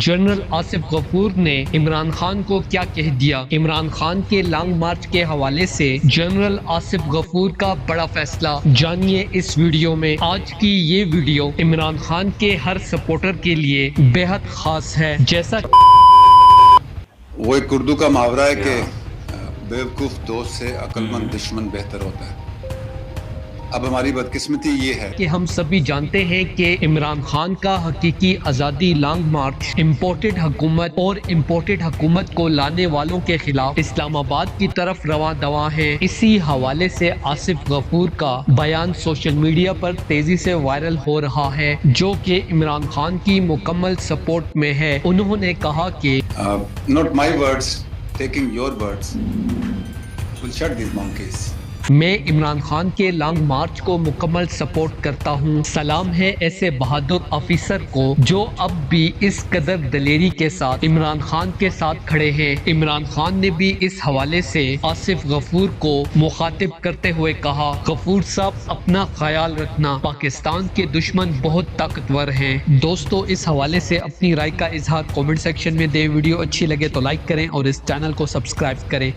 General Asif غفور نے عمران خان کو کیا کہہ دیا؟ عمران خان کے لانگ مارچ کے حوالے سے جنرل آصف غفور کا بڑا فیصلہ جانیے اس ویڈیو میں۔ آج کی یہ ویڈیو عمران خان کے ہر سپورٹر کے لیے بے حد خاص ہے۔ جیسا وہ ایک اردو کا محاورہ ہے کہ بیوقوف دوست سے عقل مند دشمن بہتر ہوتا ہے۔ اب ہماری بدقسمتی یہ ہے کہ ہم سبھی جانتے ہیں کہ عمران خان کا حقیقی آزادی لانگ مارچ امپورٹڈ حکومت اور امپورٹڈ حکومت کو لانے والوں کے خلاف اسلام آباد کی طرف رواں دواں ہے۔ اسی حوالے سے آصف غفور کا بیان سوشل میڈیا پر تیزی سے وائرل ہو رہا ہے، جو کہ عمران خان کی مکمل سپورٹ میں ہے۔ انہوں نے کہا کہ not my words, taking your words will shut these monkeys. میں عمران خان کے لانگ مارچ کو مکمل سپورٹ کرتا ہوں۔ سلام ہے ایسے بہادر آفیسر کو جو اب بھی اس قدر دلیری کے ساتھ عمران خان کے ساتھ کھڑے ہیں۔ عمران خان نے بھی اس حوالے سے آصف غفور کو مخاطب کرتے ہوئے کہا، غفور صاحب اپنا خیال رکھنا، پاکستان کے دشمن بہت طاقتور ہیں۔ دوستو اس حوالے سے اپنی رائے کا اظہار کامنٹ سیکشن میں دیں۔ ویڈیو اچھی لگے تو لائک کریں اور اس چینل کو سبسکرائب کریں۔